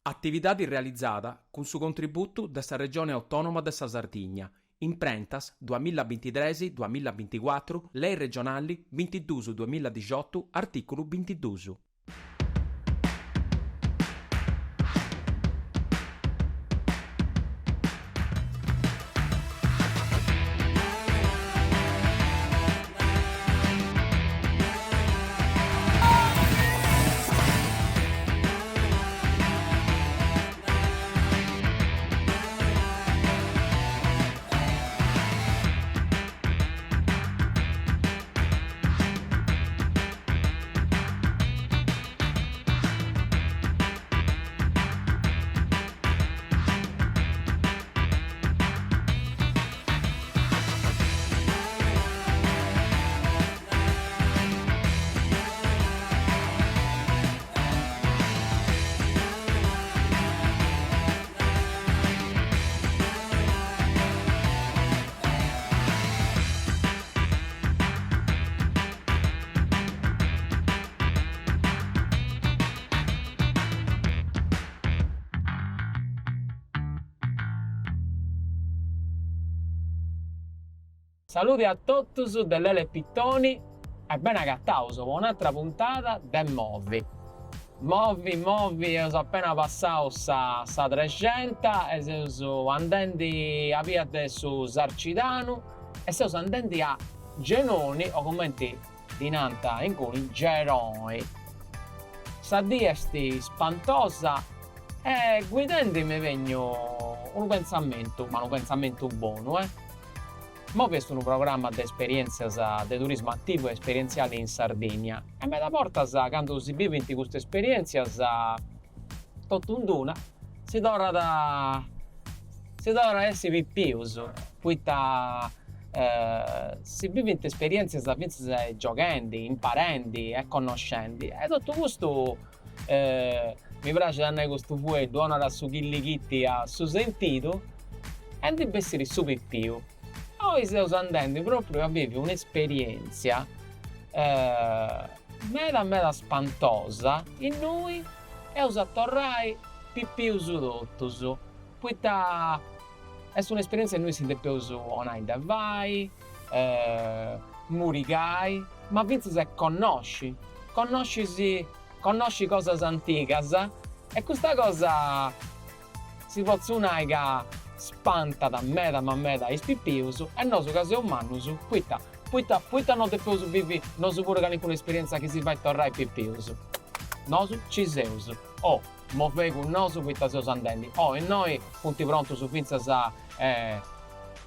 Attività realizzata con su contributo dessa Regione Autonoma dessa Sardigna, in prentas 2023-2024, lei regionali 22-2018, articolo 22. Saluti a tutti dell'Ele Pittoni e ben agattauso con un'altra puntata de Movi. Movi, io sono appena passato sa 300 e sono andando a via su Sarcidano e sono andando a Genoni o commenti di Nanta in cui Geroni. Sa diesti spantosa e guidando mi vengo un pensamento buono, Mo questo è un programma di esperienze di turismo attivo e esperienziali in Sardegna e me la porta quando si vive in queste esperienze tutto un duna si dovrà essere più poiché si vive in esperienze giocando, imparando e conoscendo e tutto questo mi piace andare questo fuoco onora su chillichitti a su sentito e deve essere super più. Noi stiamo andando proprio a vivere un'esperienza meda spantosa in noi e usa torrai più su tutto. Poiché è un'esperienza che noi si deve onai da vai, murigai, ma vinci se conosci cose antiche e questa cosa si può unire spanta da meda ispippiuso e noi che siamo umani puita non dobbiamo vivere non pure che un'esperienza che si fa tornare pippiuso noi ci siamo mo fai con noi puita siamo andando e noi punti pronti su finza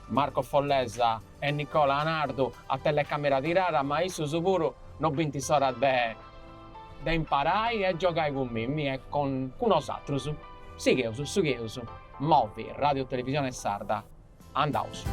Marco Follesa e Nicola Anardo a telecamera di rara ma io sono sicuro non vinti sarà da imparare e giocare con me e con nosaltro su Movi, Radio Televisione Sarda, andaus.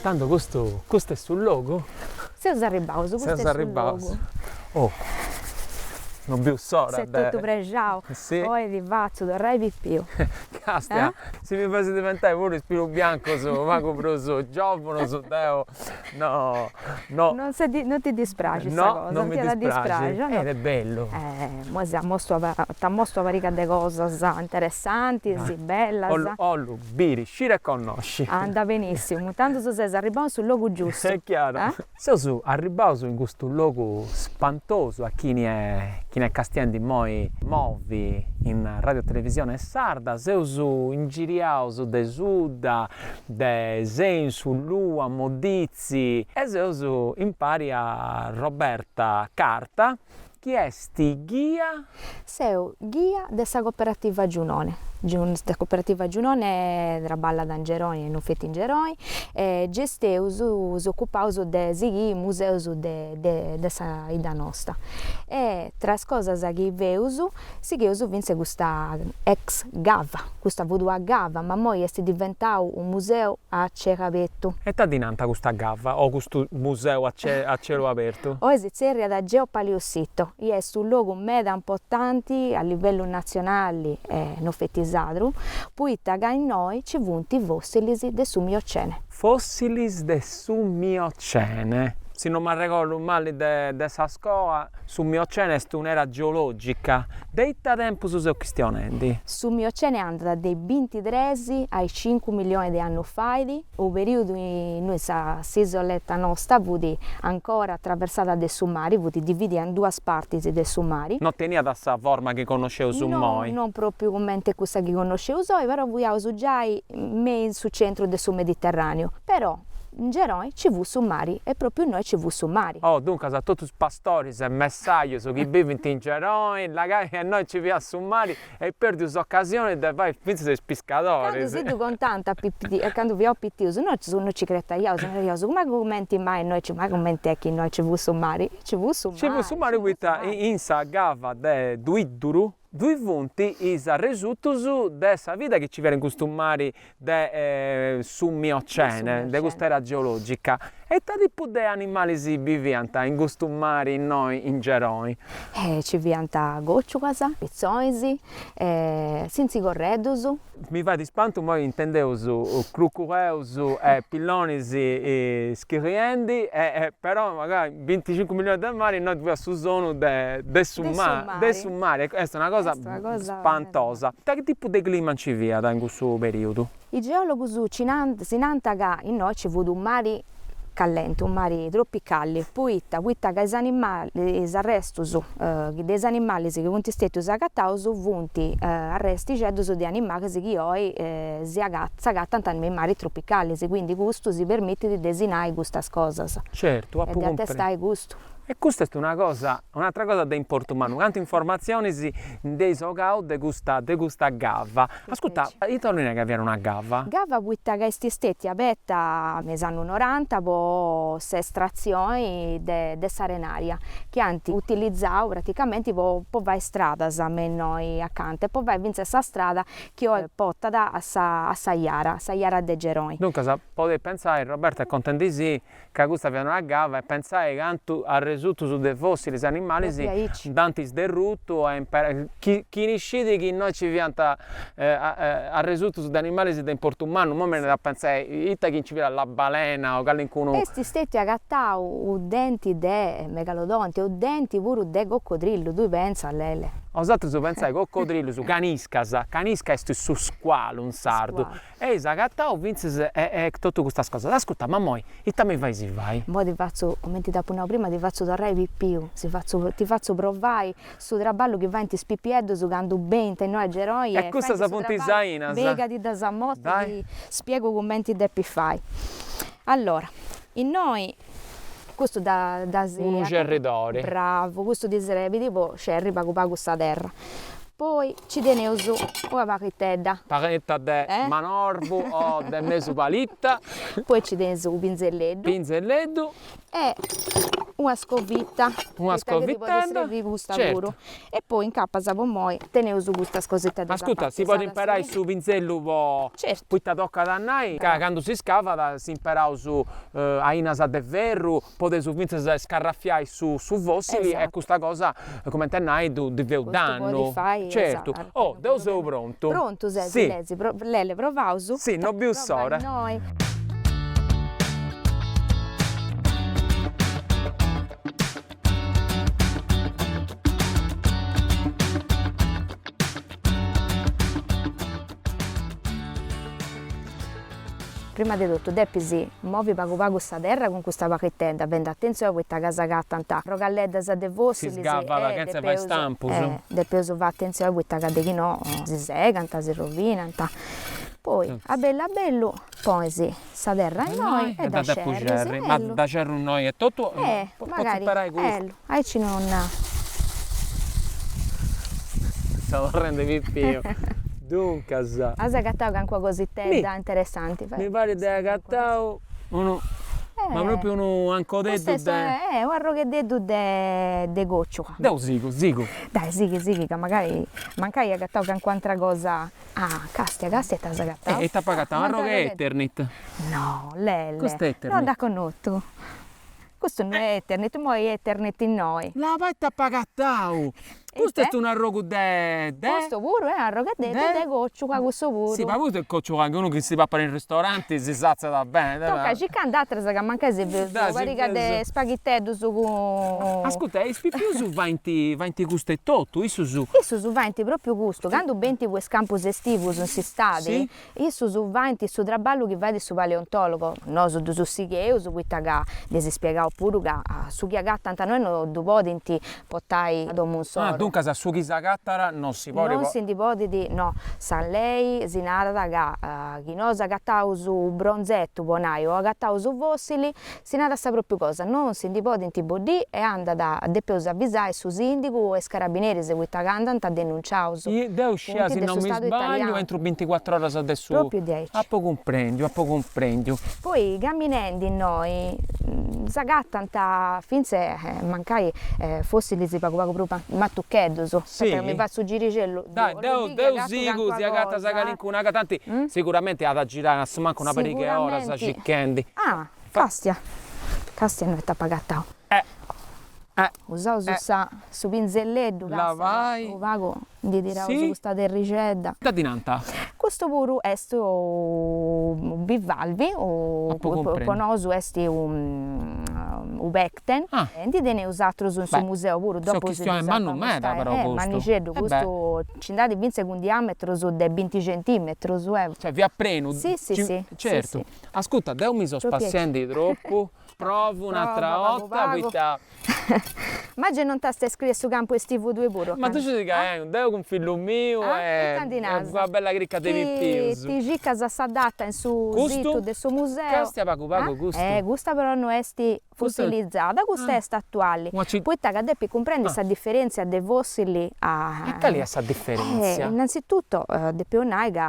Tanto questo è sul logo? Siamo arrivati, questo è sul logo. Oh, non più sora. Sei tutto pregiato, sì. Poi ti faccio, vorrei più. Castia, se mi fai diventare pure spiro bianco su, mago proso, giovane su Teo, no. Non ti dispiace questa cosa, non mi dispiace, no? È bello. Ma siamo mostro varica di cose interessanti, belle. Ollu, biri, scire e conosci. Anda benissimo, tanto se sei arrivato sul luogo giusto. È chiaro. Sei arrivato in questo luogo spantoso a chi ne chi ne castiendi moi movi in radio televisione sarda, seusu ingiriausu de Suda, de Sensu, Lua, Modizi, e seusu impari a Roberta Carta, chi esti ghia? Seu guia dessa cooperativa Giunone. Da cooperativa Giunone traballa da Geroni e non fetti in Geroni e gesteusu, occupausu de sighi museus de sa ida nostra. E tra as cosas che veusu, sigheusu vinse questa ex gava, questa vodua gava, ma poi è diventato un museo a cielo aperto. E ta dinanta questa gava o questo museo a cielo aperto? Oggi c'è da Geopaliossito, è un luogo mega importante a livello nazionale e non fetti poi in noi ci vunti fossili del su Miocene. Fossilis de su Miocene. Se non mi ricordo male dessa scuola, su Miocene è un'era geologica. Deita tempo su questionendi. Su Miocene andata dai 23 ai 5 milioni di anni fa, il periodo in cui questa isoletta nostra fu ancora attraversata dai summari, fu dividita in due parti dei summari. Non tenia da questa forma che conoscevo su noi. Non proprio come questa che conoscevo io, però fu già sul centro del Mediterraneo. Però in Geroni ci fu summari e proprio noi ci fu summari. Oh, dunque, sono tutti pastori e messaggi su chi vive in Geroni, e noi ci via summari e perdi l'occasione di fare finire dei pescatori. Quando sei contenta, quando vi ho pittiuso, noi ci crediamo, come commenti mai noi ma commenti che noi ci fu summari? Ci fu summari in sa gava de Duiduru. Due punti is resultus dessa vita che ci viene in questo mare su Miocene, di questa era geologica. E che tipo di animali si vivianta in questo mare noi in Geroni? Ci vivianta gocciuasa, pizzonisi, sinzi corredus. Mi va di spanto, ma intendevo crucureus e pillonisi e schiriendi, però magari 25 milioni di mari noi dobbiamo su zona del summare. Questa è una cosa spantosa. Da che tipo di clima ci via in questo periodo? I geologi si nantano in noi ci fu un mare callente, un mare tropicale, poi che gli animali, gli arresti degli animali che sono stati agattati, sono arresti di animali che oggi si agattano nei mari tropicali, quindi questo si permette di designare queste cose. Certo, e di attestare questo. E questa è un'altra cosa da importante, quante informazioni si dei sogau di questa gava. Ascolta, io torno a avere una gava. Gava buita che sti stati aperta negli anni 90 per estrazioni di sarenaria, che anti utilizzavo praticamente per vai strada a noi accanto, e poi vai vince questa strada che ho portata a Saiara de Geroni. Dunque, potete pensare, Roberto è contento di sì, che questa viene una gava e pensare che anche resultato su dei fossili animali danti sderrutto chi niscide che noi ci vianta a resultato di animali da importo umano non me ne da pensare ita che ci via la balena o qualcuno questi stetti agattau u denti de megalodonti o denti pure de coccodrillo tu pensa a lele. Osate su pensare coccodrillo su canisca è su squalo un sardo e agattau vince e tutto questa cosa ascolta ma moi ita mi vai si vai mo ti faccio come ti dapo prima ti faccio tornare più ti faccio provare su traballo che va in ti spippieddo su quando bente noi a Geroi e questa sa punti zaina begati da Zammotti ti spiego commenti de fai allora in noi questo da un cerridore bravo questo di sarebbe tipo cerri pago questa terra poi ci tenevo su una pacchetetta de manorbo o de mesupalitta poi ci tenevo su un pinzelletto e una scovitta certo. E poi in cappa con noi tenevo su questa cosetta ma scusa si può imparare su pinzello certo poi ti tocca da noi quando si scava si impara su a inasa de ferro poi su pinzello scarraffiare su fossili e questa cosa come te nai di danno certo oh devo essere pronto sì lei provavo su sì non più sora noi prima di tutto deppisi muovi pago pago sta terra con questa pacchettenda, vende attenzione a questa casa gatta anta rogalledda sa de vossi Si scappa la che fa stampo. depeso va attenzione a questa che no si seganta, si rovina anta. Poi a bella bello poi sì, sa terra in noi e da cerri, ma da cerro noi e tutto magari hai ci non stavo rendendo più. Dunque, asa gattao che anche così tedda interessanti. Mi pare di gattao uno ma proprio uno anco detto un arroghedetto de goccio. Da zigo. Dai, sighi, che magari mancai a gattao che anche altra cosa. Ah, castia e tasa gattao. E t'ha pagato un arroghe Eternit. No, lelle. Questo è Eternit. Non da conotto. Questo non è Eternit, ma è Eternit in noi. La vai t'ha pagato. Questo è un arrogo de. Questo pure è un arroghedetto de goccio, qua questo pure. Sì, ma questo è il coccio anche uno che si va per il ristorante si sazza da bene. Tocca ci candate che manca se varica de spaghettetto su ascolta, è più su 20 gusto e tutto, isso su. Isso su 20 proprio gusto, quando 20 questi campus estivos non si stadi, isso su 20 su traballo che vai di su paleontologo, no su sigheu, su questa ga, desi spiegao pure che su chi agatta tanta noi no du podinti potai do monsoro. Dunque, se su chi sa gattara non si può. Non si di no, sa lei si nada che chi non sa gattau su bronzetto bonai o gattau su fossili, si nada sta proprio cosa, non si di in body e anda da depeus avvisare su sindico e scarabinieri se questa candanta denunciau su. Devo uscire se non mi sbaglio entro 24 ore adesso. Proprio 10. A poco comprendo. Poi camminando noi sa gattanta finse mancai fossili si pago proprio ma tu so, perché mi va su giricello. Dai, Deu zigu, zia gatta sa calincuna, tanti sicuramente ha da girare, manca una perica ora sa cicchendi. Ah, castia non è pagata. Usau su pinzelletto, la vai. O vago di dire su questa terricedda. Da dinanta. Questo pure è un bivalvi o conoso è un Beckten. E di ne usato su un museo pure dopo si usa. Ma non meda però questo. Manicedo, questo ci dà 20 un diametro su 20 centimetri su. Cioè vi appreno. Sì. Certo. Sì. Ascolta, devo mi sto spaziando troppo. Provo un'altra volta, questa. Ma già non stai scrivendo su campo estivo due burro. Ma tu ci dici che devo con figlio mio e una bella cricca di più. Ti gica sa data in su sito del suo museo. Questo pago gusto. Gusta però non è fossilizzata, questa è attuale. Poi che devi comprendere questa differenza dei fossili E qual è questa differenza? Innanzitutto devi unire che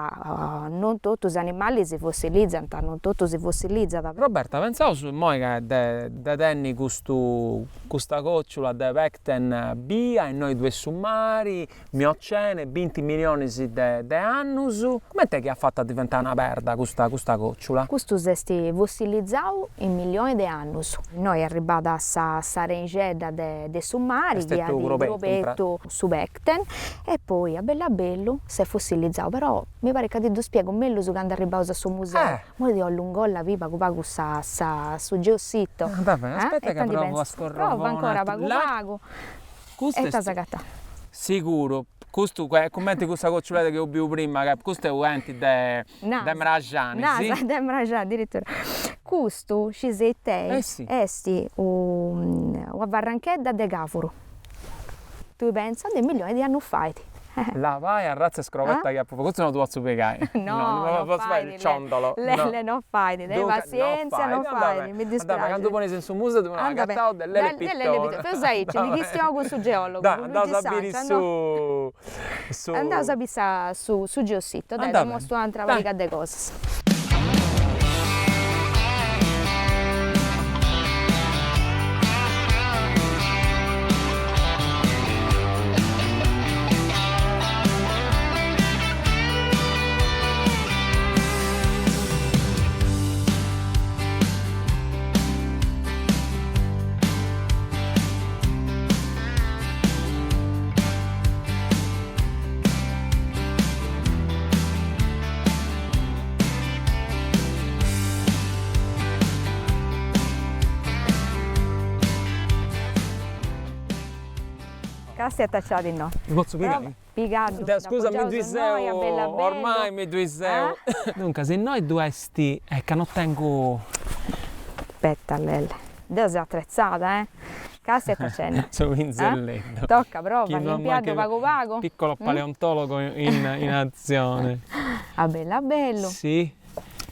non tutti gli animali si fossilizzano, non tutti si fossilizzano. Roberta, pensavo su moi che da tenni questa cocciola da Beckten Bia e noi due summari, miocene, 20 milioni di anni. Come te che ha fatto diventare una perda questa cocciola? Questo è fossilizzato in milioni di anni. Noi arrivati a sa rangedda dei summari, via di Grobetto su Beckten, e poi a bello si è fossilizzato. Però mi pare che ti spiego meglio su quando arrivavo sul museo. Ma io ho lungo la viva su geossito. Aspetta che provo a scorrere. Prova ancora pago. E casa gatta. Sicuro. Questo commenti questa coccioletta che ho visto prima, che questo è un ente da Mrajani, sì? Da Mrajani, addirittura. Questo ci sei te, esti una barranchetta de Gavoro. Tu pensi dei milioni di anni fa. La vai a razza scrovetta che questo non lo posso spiegare. No, non fai il ciondolo. Le non fai, dai pazienza, non fai, mi dispiace. Ma quando poni senza muso devono agattare delle pittore. Sai, ci distiamo con su geologo. Andavo a sapere su andavo a sapere su geossito, dai, mostro un'altra varietà di cose. Casti attacciati in noi. Mi posso piegare? Piegato. Scusa, mi noi, a bella bello. ormai mi duiseo. Dunque, se noi dovesti, che non tengo... Aspetta, Lelle. Devo essere attrezzata, eh? Casti attacendo. Sono pinzelletto. Tocca, prova, Chi non limpiato manca- pago pago. Piccolo paleontologo in azione. A bella bello. Sì.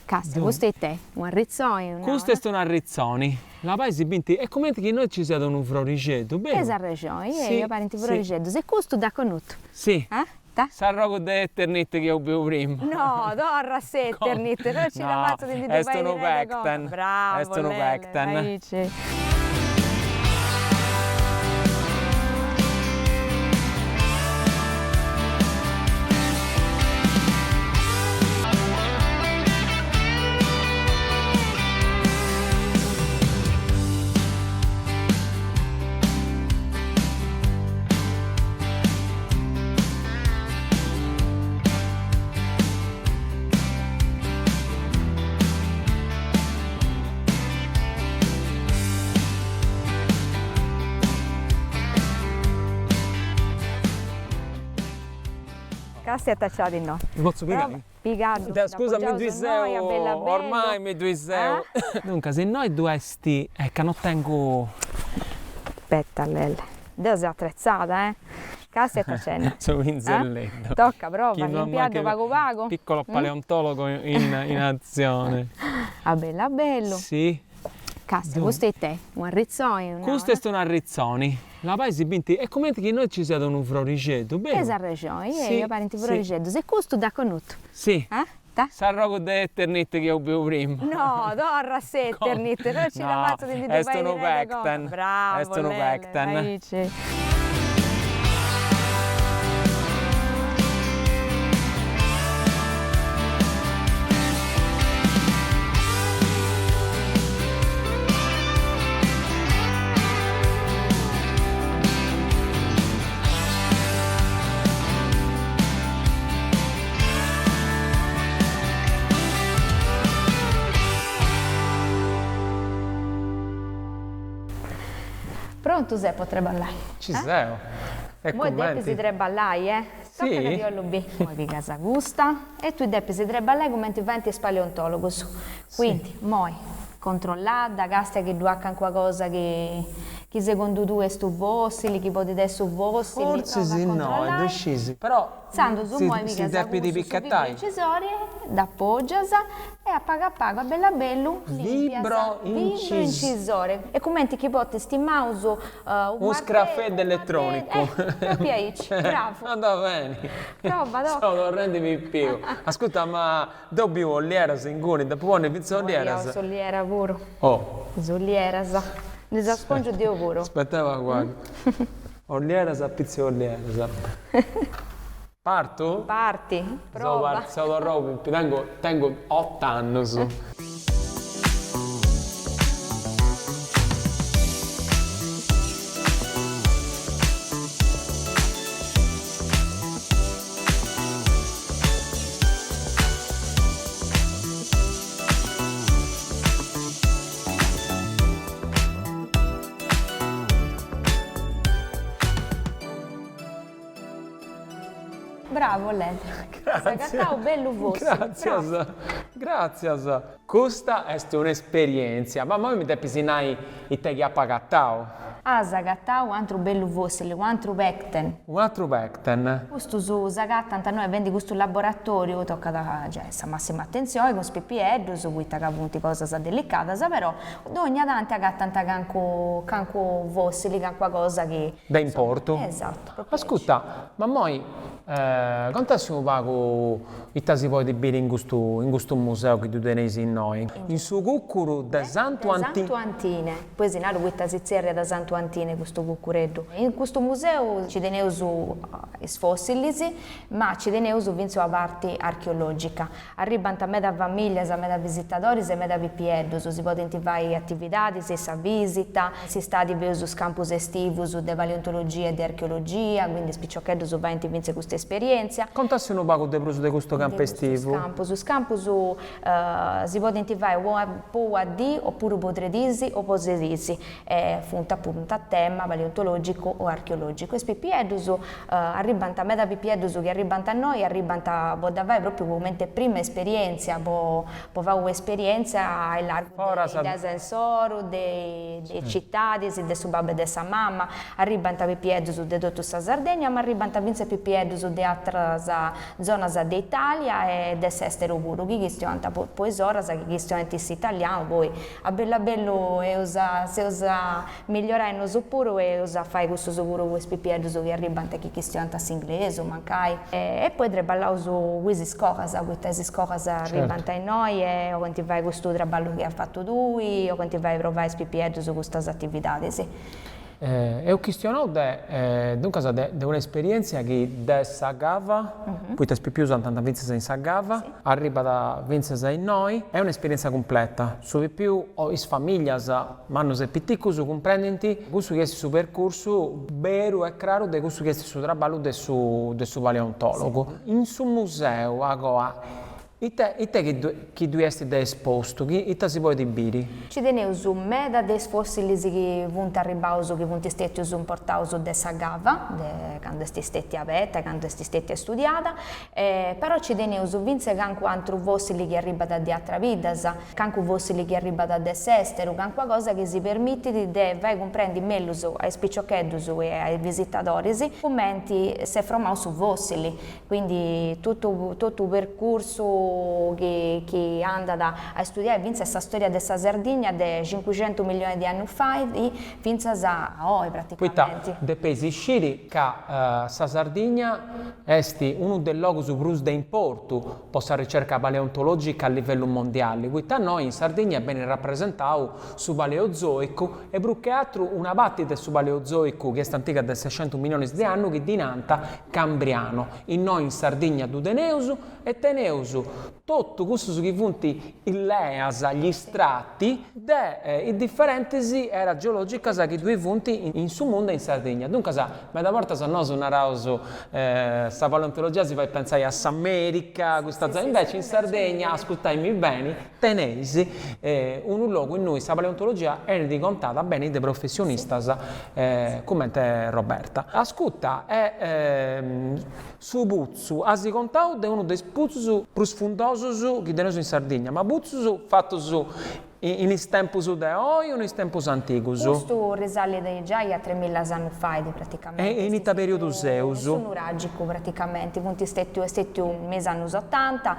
Casti, questo è te, un rizzone. Queste sono a Rizzoni. La paese binti è come che noi ci siamo un floriceto, bene? Esatto, regione, Sì, io parenti sì. floricedo. Se questo da conosco. Sì. Da? Sarò con de eternit che ho bevuto prima. No, dorra setternit, non ci No, ammazzo di è sto no vecten. Bravo, È sto no Lele, vecten. Raici. Casti attacciati in noi. Mi posso piegare? Piegato. Scusa, mi duiseo. Ormai mi duiseo. Dunque, se noi dovesti, che non tengo... Aspetta, Lelle. Devo essere attrezzata, eh? Casti attacendo. Sono pinzelletto. Tocca, prova, Chi non limpiato manca- pago pago. Piccolo paleontologo in azione. A bella bello. Sì. Casti, questo è te, un rizzone. Queste sono a Rizzoni. La paese binti è come che noi ci siamo un floriceto, bene? Esatto, regione, Sì, io parenti sì. floricedo. Se questo da conosco. Sì. Da? Sarò con de eternit che ho bevuto prima. No, dorra setternit, non ci No, ammazzo di è sto no vecten. Bravo, È sto no Lele, vecten. Raici. Pronto, se potrebbe ballare? Ci siamo. E Voi deppi si tre ballai, eh? Tocca Sì? che io lo bi. Poi vi casa gusta. E tu deppi si tre ballai come ti venti spaleontologos. Quindi, moi, controllata, gasta che tu hacan qualcosa che secondo tu è stu fossili, che potete essere su fossili. Forse sì, no, è decisi. Però Sando su moi mi casa deppi di piccattai. incisori, da appoggiasa e a paga bella bello, Vibro incisore. E commenti che porti sti mouse, Un scraffetto elettronico. Proprio aici, bravo. Andava bene. Prova, dopo. Sto tornando più. Ascolta, ma dopo vogliera singoni, dopo buone Io pizzoliera. soliera pure. Oh, Soliera, sa. Ne sa spongio di pure. aspettava qua. Oliera sa pizzoliera. Parto? Parti, prova. Tengo 8 anni su. Bravo, Lele. Grazie. Sei bello vostro. Grazie. Grazie. Questa è un'esperienza. Ma voi mi devi pisinare i te che ha pagato. Ah, zagattau, altro bello vostro, altro vecten. Un altro vecten. Questo su zagatta, noi vendi questo laboratorio, tocca da massima attenzione, con spippieddo, su cui punti cose delicate, però ogni dante agattanta canco vostri, canco cosa che... Da importo? Esatto. Ascolta, ma moi, quanto si pago i tasi poi di bere in questo museo che tu tenesi in noi? In su cuccuru da Santo Antino. Santo Antine. Poi si nato questa sizzeria da Santo Antine, questo cuccureddo. In questo museo ci tenevo su fossili, ma ci tenevo su vinzo a parte archeologica. Arrivano a me da famiglie, a me da visitatori, a me da vippieddo, si può fare attività, si sa visita, si sta di su campus estivo, su de paleontologia e di archeologia, quindi spiccioccheddo su vai in vince questa esperienza. Quanto si un pago di questo campo estivo? Su campo si può fare o a D oppure potredisi o poserisi. Funta pure un tema paleontologico o archeologico. E questi pipiedus arrivano a meda pipiedus che arrivano a noi, arrivano a Bodavai proprio come prima esperienza, po fare un'esperienza al largo dei ascensori, dei città, del subabbe de sa mamma, arrivano a pipiedus de tutta sa Sardegna, ma arrivano a vince pipiedus de altre zone d'Italia e dell'estero pure, che stiano poi ora che stiano in italiano, poi a bello se usa migliorare il pure e usa fare questo pure questi pipiedus che arrivano a chi stiano in inglese, mancai e poi treballare su queste scolas arrivano a noi e o quando vai questo lavoro che ha fatto lui o quando vai a provare questi pipiedus su queste attività, sì. E ho chiesto dunque di un'esperienza che da Sagava, poi ti più tanta vince in Sagava, sì. Arriva da vince in noi, è un'esperienza completa. Su più o is famiglie, manno se piccoli comprendenti, questo che è su percorso vero e chiaro di questo che è su lavoro del suo paleontologo. Sì. In su museo, agora, e te che tu essere esposto, e te si può dire? Ci tenevo su meda dei fossili che vunt arrivauso, che vunt stati importauso da Sagava, quando sti stati aperta, quando sti stati studiata, però ci tenevo su vince canco altro fossili che arriva da altre vidas, canco fossili che arriva da estero, canco cosa che si permette di vai comprendi meglio ai spiccioccheddus e ai visitatori, commenti se formau su fossili, quindi tutto il percorso che anda a studiare vince questa storia della Sardegna di 500 milioni di anni fa e vince a oggi praticamente. De pesi sciri che la Sardegna è uno dei luoghi più di importo per la ricerca paleontologica a livello mondiale. Quindi noi in Sardegna è ben rappresentato su Paleozoico e più che altro una battita su Paleozoico che è antica di 600 milioni di anni che dinanta Cambriano. E noi in Sardegna du Deneusu e Teneusu tutto questo che funti il leas, gli strati, i differenti era geologica che due funti in su mondo in Sardegna. Dunque, ma da volta se no una rauso sta paleontologia si va a pensare a S'America, questa zona, invece in Sardegna, ascoltatemi bene, tenesi un luogo in cui la paleontologia è ricontata bene dei professionisti come Roberta. Ascolta è su Buzzu, si contau di uno dei puzzu più sfondosos che teneso in Sardegna, ma Buzzu fatto su in tempus de oggi o in tempus antigus? Questo risale già a 3000 anni fa praticamente. E in questo periodo Zeus? Sono nuragico praticamente, è stato un mese anni 80,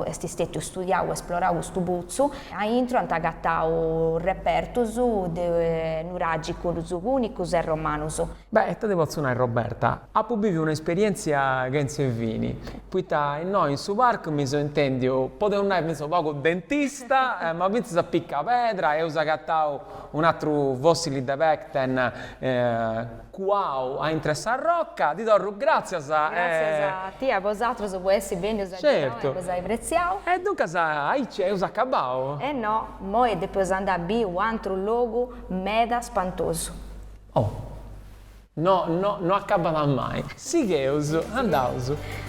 è stato studiato, esplorato questo buzzo, a intro hanno agattato un repertus di nuragicus unicus e romanus. Beh, te devo dire Roberta, ha pubblicato un'esperienza che insieme vini, poi noi in su parco mi sono inteso, potevo andare penso poco dentista, ma vince a picca pedra e usa cattau un altro fossile di Pecten wow a interessa a rocca ti do grazie a te a vosaltros può essere bene usare certo cosa hai prezziato e dunque hai c'è usa cabao no mo e dopo andare a bi un altro luogo meda spantoso no accabata mai sì che uso andauso.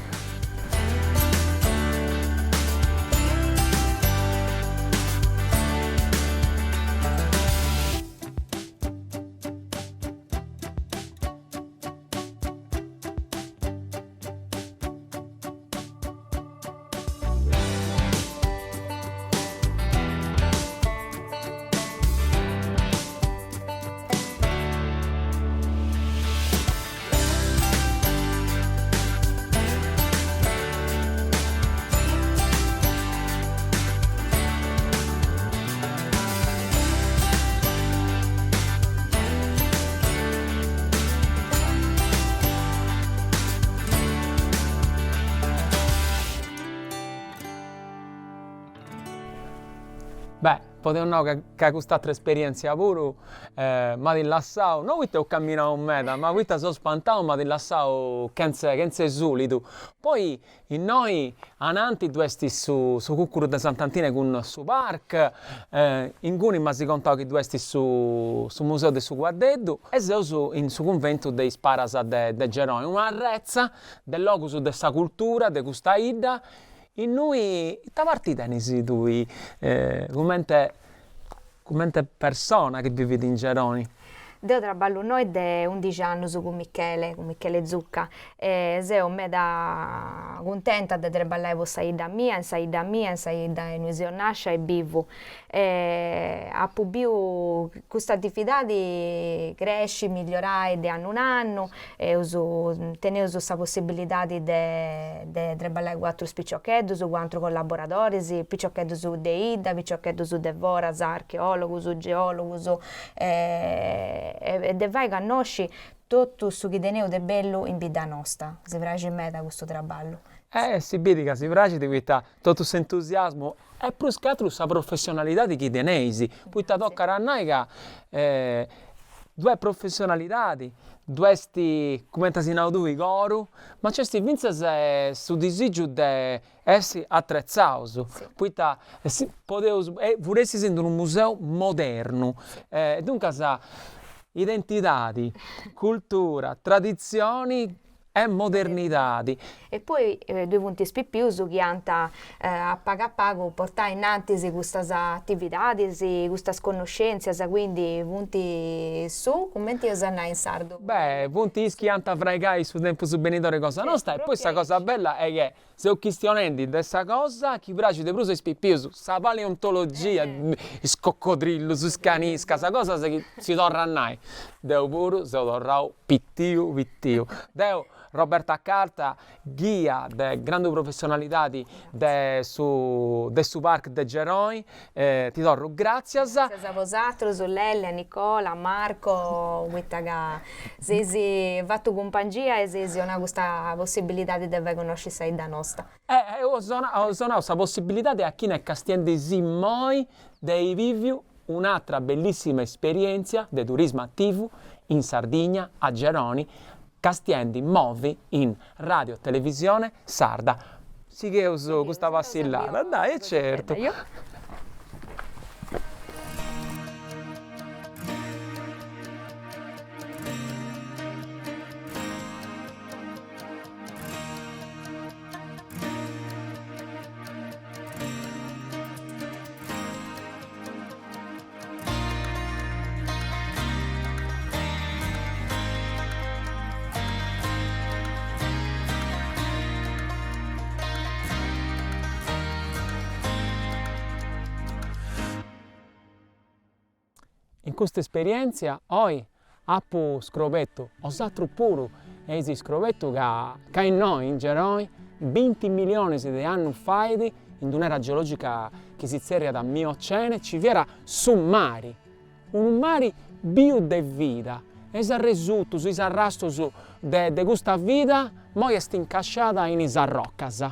Beh, potevo no che quest'altra esperienza pure mi rilassavo, non che ho camminato un metro, ma che sono spantato, mi rilassavo che è solido. Poi in noi, ananti, tu esti su Cuccuru de Sant'Antina con su park, in cui mi si contava che tu esti su Museo del su Guardeddu e sei in su convento dei Sparas de Geroni, una arrezza del locus della cultura, de questa ida. In noi, ta partita ne si tu, come come persona che vivi in Geroni. Io lavoro noi da 11 anni con Michele Zucca, e sono meda contenta di lavorare con Saida mia, in Saida Nuisionascia e Bivu. Ha più questa attività di crescere, migliorare di anno in anno, e tenere questa possibilità di lavorare con altri picciochetti, con altri collaboratori, picciochetti di Ida, picciochetti di Voras, archeologi, geologi, e vai a conoscere tutto su che teneu de bello in vita nostra. Si piace a me da questo lavoro. Si vede che si piace di questo tutto questo entusiasmo e più che altro la professionalità di chi tenesi. Poi ti tocca a noi che due professionalità, due come si chiamano coro, ma c'è sti vince su disegno di essere attrezzati. Poi vorresti sentire un museo moderno. Dunque, identità, cultura, tradizioni e modernità. E poi due punti spippiusi che hanno a pago portare innanzi queste attività, queste conoscenze, quindi punti su, come ti usano in sardo? Beh, punti che hanno fregato su tempo su benedore cosa nostra, e poi questa cosa bella è che se ho questionati di questa cosa, chi piace di più spippiusi, la paleontologia, il coccodrillo, su scanisca, questa cosa si torna a noi. Devo pure, se tornavo pittiu. Devo Roberta Carta, guia de grande professionalità su parco de Geroni, ti do grazie. Grazie a vosaltros, Lelle, Nicola, Marco, che sei fatto compagnia e sei una questa possibilità di conoscere Saida nostra. Ho questa possibilità di a chi ne castiendi moi di vivere un'altra bellissima esperienza di turismo attivo in Sardegna, a Geroni, castiendi movi in radio televisione sarda. Sì che uso questa vacillata, dai, è certo. In questa esperienza, oggi ho scoperto, ho pure esi scoperto che noi in Geroni 20 milioni di anni fa, in un'era geologica che si seria da 1800, ci era un mare bio de vita. E si è resuto, si è arrasto di questa vita, poi è incasciata in isa roccas.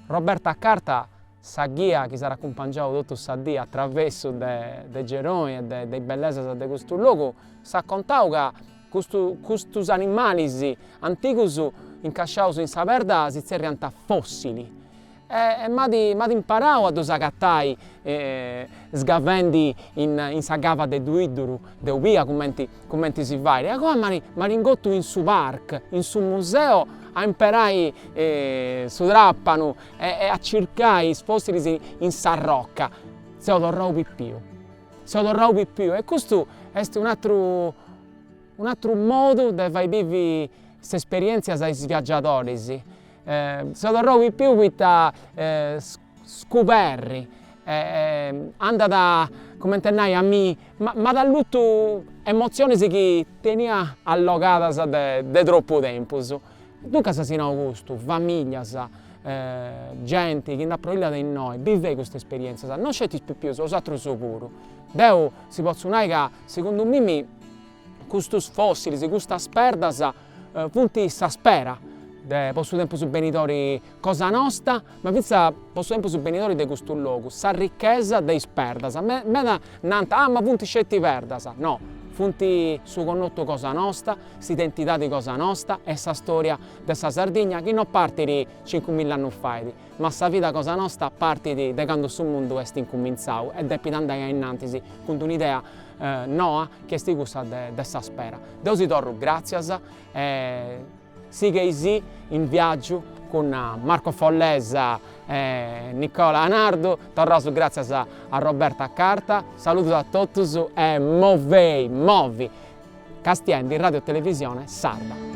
Roberta Carta, sa guia che sarà accompagnato tutto questo dia attraverso dei Geroni e delle bellezze di questo luogo, sa raccontato che questi animali antichi incasciati in saperda si erano fossili. E mi ha imparato a usare sgavendi in sa cava di Duiduru, di via come si va. E poi mi ha ringotto in su parco, in su museo, a imparare su trappano e a cercare i fossili in sa rocca. Se ho tornato più. E questo è un altro modo di fare vivere questa esperienza ai viaggiatori. Se ho tornato più questa scoperri, andata come tenai a me, ma da lutto emozioni che tenia allogate da troppo tempo. Dunque si hanno gusto, famiglie, gente che hanno provato in noi, vive questa esperienza, non c'è più, lo altro sicuro. Devo si possono dire che secondo me questi fossili, questa sperda, punti sa spera. Posso tempo su benitori cosa nostra, ma pensa posso tempo su benitori di questo luogo, sa ricchezza dei sperdas. Me da nanta, ma punti scetti verdas. No, punti su connotto cosa nostra, s'identità di cosa nostra e sa storia della Sardegna che non parte di 5.000 anni fa, ma sa vita cosa nostra parte di quando il mondo è incominciato e da pitanda che innanzi con un'idea noa che è questa dessa spera. Devo si torno grazie. Sigheisi in viaggio con Marco Follesa e Nicola Anardo. Torrasu grazie a Roberta Carta. Saluto a tutti e movi Castiendi Radio Televisione Sarda.